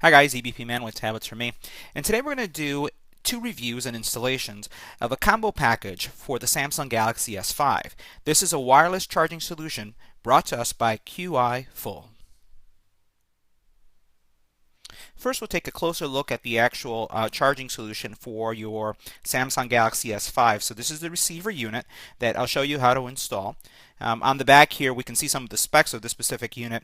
Hi guys, EBPMAN with tablets for me, and today we're going to do two reviews and installations of a combo package for the Samsung Galaxy S5. This is a wireless charging solution brought to us by QiFull. First, we'll take a closer look at the actual charging solution for your Samsung Galaxy S5. So this is the receiver unit that I'll show you how to install. On the back here, we can see some of the specs of this specific unit.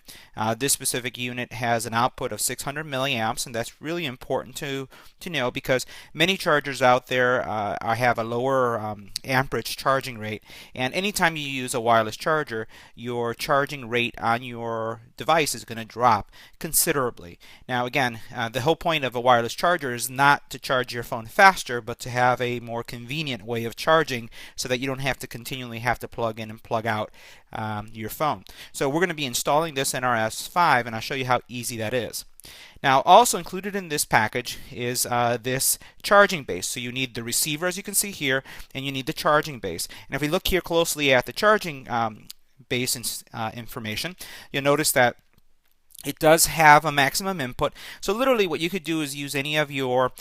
This specific unit has an output of 600 milliamps, and that's really important to know because many chargers out there have a lower amperage charging rate. And anytime you use a wireless charger, your charging rate on your device is going to drop considerably. Now, again, the whole point of a wireless charger is not to charge your phone faster, but to have a more convenient way of charging so that you don't have to continually have to plug in and plug out your phone. So we're going to be installing this in our S5, and I'll show you how easy that is. Now, also included in this package is this charging base. So you need the receiver, as you can see here, and you need the charging base. And if we look here closely at the charging base information, you'll notice that it does have a maximum input. So literally what you could do is use any of your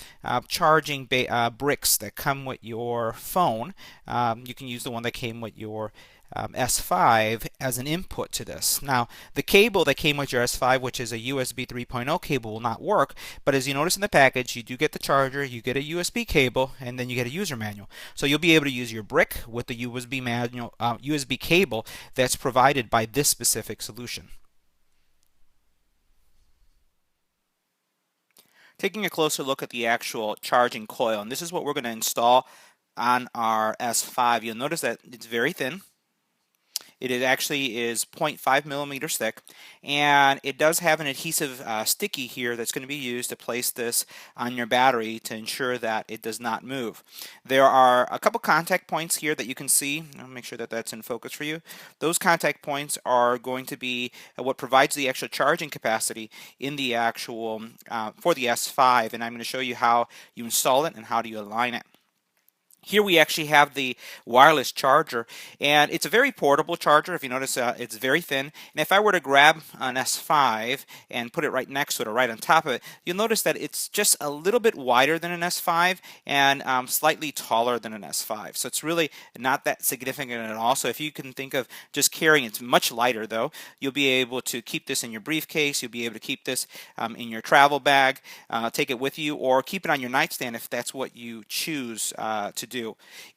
charging bricks that come with your phone. You can use the one that came with your S5 as an input to this. Now, the cable that came with your S5, which is a USB 3.0 cable, will not work, but as you notice in the package, you do get the charger, you get a USB cable, and then you get a user manual. So you'll be able to use your brick with the USB cable that's provided by this specific solution. Taking a closer look at the actual charging coil, and this is what we're going to install on our S5. You'll notice that it's very thin. It actually is 0.5 millimeters thick, and it does have an adhesive sticky here that's going to be used to place this on your battery to ensure that it does not move. There are a couple contact points here that you can see. I'll make sure that that's in focus for you. Those contact points are going to be what provides the actual charging capacity in the actual for the S5, and I'm going to show you how you install it and how do you align it. Here we actually have the wireless charger, and it's a very portable charger. If you notice, it's very thin. And if I were to grab an S5 and put it right next to it or right on top of it, you'll notice that it's just a little bit wider than an S5 and slightly taller than an S5. So it's really not that significant at all. So if you can think of just carrying, it's much lighter though. You'll be able to keep this in your briefcase. You'll be able to keep this in your travel bag, take it with you, or keep it on your nightstand if that's what you choose to do.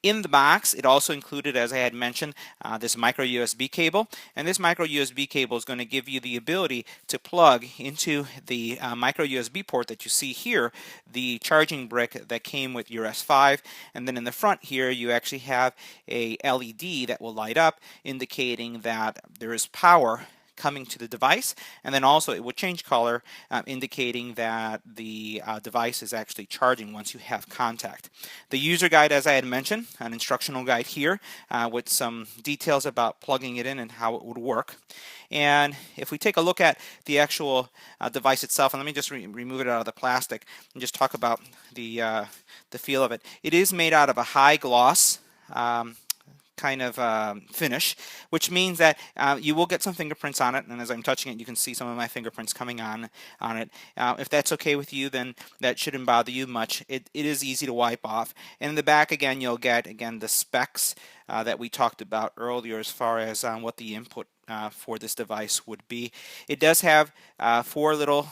In the box, it also included, as I had mentioned, this micro USB cable, and this micro USB cable is going to give you the ability to plug into the micro USB port that you see here, the charging brick that came with your S5, and then in the front here you actually have a LED that will light up indicating that there is power coming to the device, and then also it will change color indicating that the device is actually charging once you have contact. The user guide, as I had mentioned, an instructional guide here with some details about plugging it in and how it would work. And if we take a look at the actual device itself, and let me just remove it out of the plastic and just talk about the feel of it. It is made out of a high gloss kind of finish, which means that you will get some fingerprints on it, and as I'm touching it you can see some of my fingerprints coming on it. If that's okay with you, then that shouldn't bother you much. It is easy to wipe off, and in the back again you'll get the specs that we talked about earlier as far as what the input for this device would be. It does have 4 little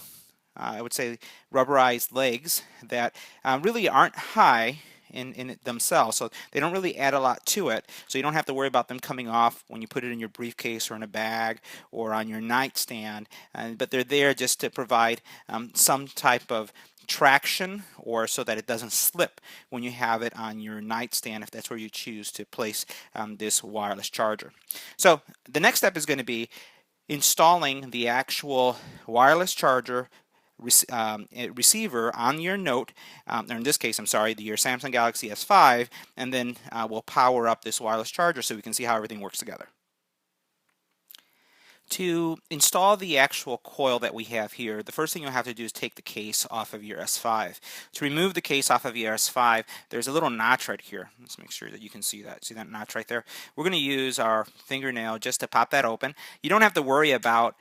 I would say rubberized legs that really aren't high in it themselves, so they don't really add a lot to it, so you don't have to worry about them coming off when you put it in your briefcase or in a bag or on your nightstand, but they're there just to provide some type of traction or so that it doesn't slip when you have it on your nightstand if that's where you choose to place this wireless charger. So the next step is going to be installing the actual wireless charger receiver on your Note, or in this case, I'm sorry, your Samsung Galaxy S5, and then we'll power up this wireless charger so we can see how everything works together. To install the actual coil that we have here, the first thing you'll have to do is take the case off of your S5. To remove the case off of your S5, there's a little notch right here. Let's make sure that you can see that. See that notch right there? We're going to use our fingernail just to pop that open. You don't have to worry about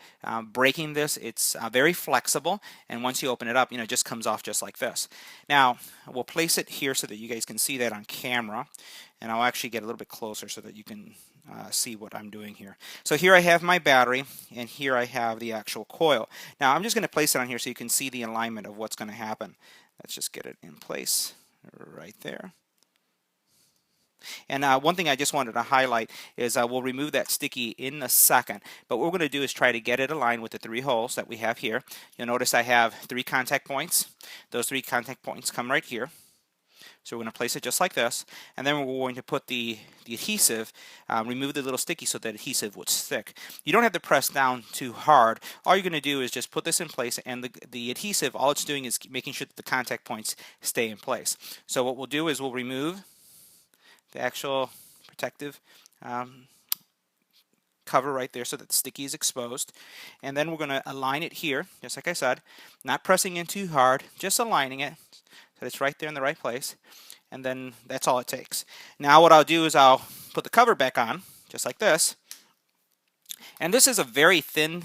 breaking this. It's very flexible, and once you open it up, it just comes off just like this. Now, we'll place it here so that you guys can see that on camera, and I'll actually get a little bit closer so that you can see what I'm doing here. So here I have my battery, and here I have the actual coil. Now I'm just going to place it on here so you can see the alignment of what's going to happen. Let's just get it in place right there. And one thing I just wanted to highlight is we'll remove that sticky in a second, but what we're going to do is try to get it aligned with the 3 holes that we have here. You'll notice I have 3 contact points. Those 3 contact points come right here. So we're going to place it just like this, and then we're going to put the adhesive, remove the little sticky so that adhesive would stick. You don't have to press down too hard. All you're going to do is just put this in place, and the adhesive, all it's doing is making sure that the contact points stay in place. So what we'll do is we'll remove the actual protective cover right there so that the sticky is exposed, and then we're going to align it here, just like I said, not pressing in too hard, just aligning it so it's right there in the right place, and then that's all it takes. Now what I'll do is I'll put the cover back on, just like this, and this is a very thin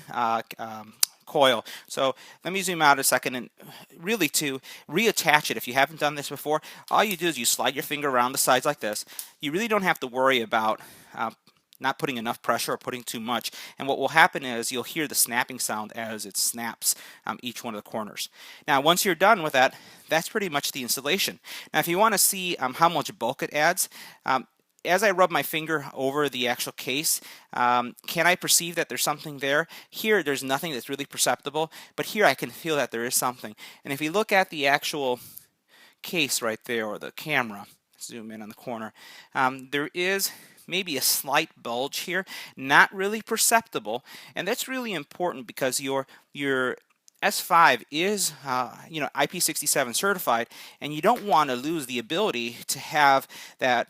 coil. So let me zoom out a second, and really to reattach it, if you haven't done this before, all you do is you slide your finger around the sides like this. You really don't have to worry about not putting enough pressure or putting too much, and what will happen is you'll hear the snapping sound as it snaps each one of the corners. Now once you're done with that, that's pretty much the installation. Now if you want to see how much bulk it adds, as I rub my finger over the actual case, can I perceive that there's something there? Here there's nothing that's really perceptible, but here I can feel that there is something. And if you look at the actual case right there, or the camera, zoom in on the corner, there is maybe a slight bulge here, not really perceptible, and that's really important because your S5 is IP67 certified, and you don't want to lose the ability to have that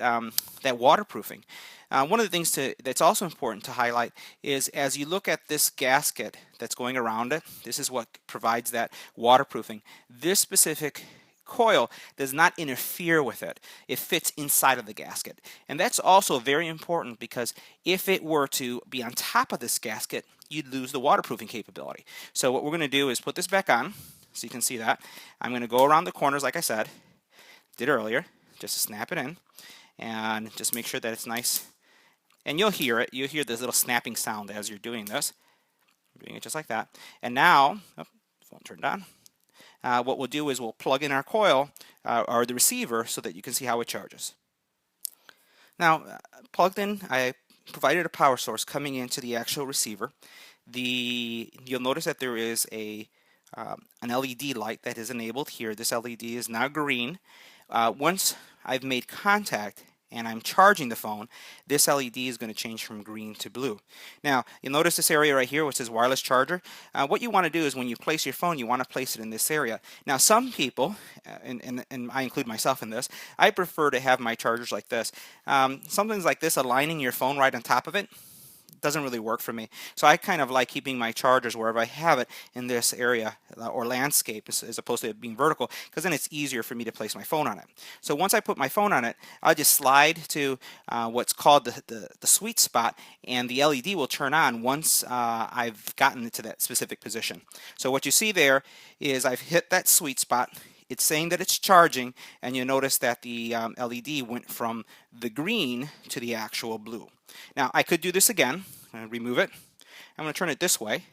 that waterproofing. One of the things that's also important to highlight is as you look at this gasket that's going around it, this is what provides that waterproofing. This specific coil does not interfere with it. It fits inside of the gasket, and that's also very important because if it were to be on top of this gasket, you'd lose the waterproofing capability. So what we're going to do is put this back on so you can see that. I'm going to go around the corners like I said, did earlier, just to snap it in, and just make sure that it's nice, and you'll hear it. You'll hear this little snapping sound as you're doing this. I'm doing it just like that, and now, phone turned on. What we'll do is we'll plug in our coil or the receiver so that you can see how it charges. Now, plugged in, I provided a power source coming into the actual receiver. You'll notice that there is an LED light that is enabled here. This LED is now green. Once I've made contact and I'm charging the phone, this LED is going to change from green to blue. Now, you'll notice this area right here which says wireless charger. What you want to do is when you place your phone, you want to place it in this area. Now, some people, and I include myself in this, I prefer to have my chargers like this. Something like this, aligning your phone right on top of it, doesn't really work for me. So I kind of like keeping my chargers wherever I have it in this area or landscape as opposed to it being vertical, because then it's easier for me to place my phone on it. So once I put my phone on it, I'll just slide to what's called the sweet spot, and the LED will turn on once I've gotten it to that specific position. So what you see there is I've hit that sweet spot. It's saying that it's charging, and you'll notice that the LED went from the green to the actual blue. Now, I could do this again. I'm going to remove it. I'm going to turn it this way.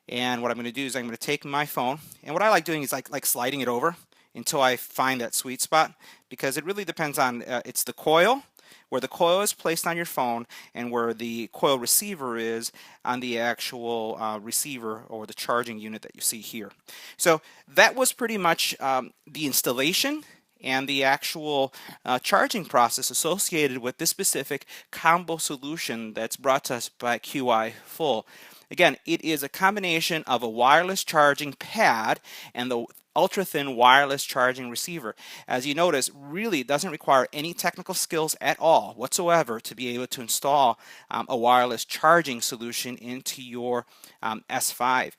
And what I'm going to do is I'm going to take my phone, and what I like doing is like sliding it over until I find that sweet spot, because it really depends on, it's the coil, where the coil is placed on your phone, and where the coil receiver is on the actual receiver or the charging unit that you see here. So that was pretty much the installation and the actual charging process associated with this specific combo solution that's brought to us by QiFull. Again, it is a combination of a wireless charging pad and the ultra thin wireless charging receiver. As you notice, really it doesn't require any technical skills at all whatsoever to be able to install a wireless charging solution into your S5.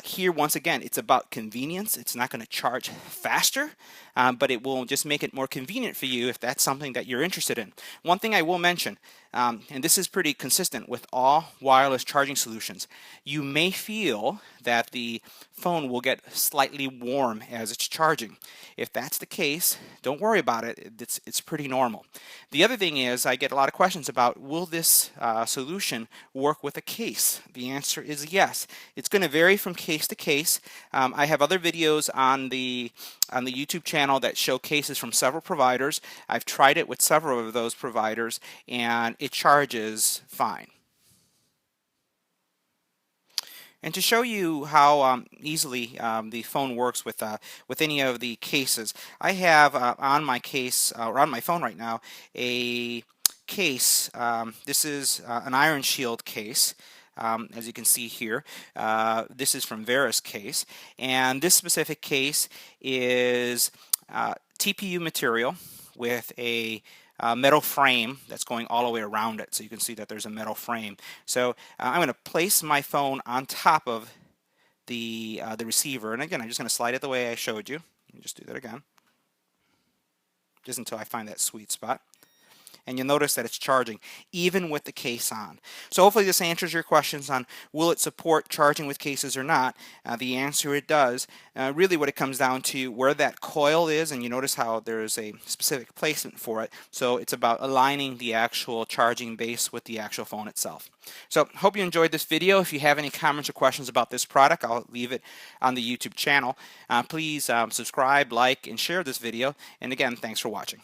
Here, once again, it's about convenience. It's not going to charge faster, but it will just make it more convenient for you if that's something that you're interested in. One thing I will mention, and this is pretty consistent with all wireless charging solutions, you may feel that the phone will get slightly warm as it's charging. If that's the case, don't worry about it. It's pretty normal. The other thing is, I get a lot of questions about, will this solution work with a case? The answer is yes. It's going to vary from case to case. I have other videos on the YouTube channel that show cases from several providers. I've tried it with several of those providers, and it charges fine. And to show you how easily the phone works with any of the cases, I have on my case or on my phone right now a case. This is an Iron Shield case. As you can see here, this is from Vera's case, and this specific case is TPU material with a metal frame that's going all the way around it, so you can see that there's a metal frame. So I'm going to place my phone on top of the receiver, and again I'm just going to slide it the way I showed you. Let me just do that again, just until I find that sweet spot. And you'll notice that it's charging even with the case on. So hopefully this answers your questions on will it support charging with cases or not. The answer, it does. Really what it comes down to, where that coil is, and you notice how there's a specific placement for it. So it's about aligning the actual charging base with the actual phone itself. So hope you enjoyed this video. If you have any comments or questions about this product, I'll leave it on the YouTube channel. Please subscribe, like, and share this video. And again, thanks for watching.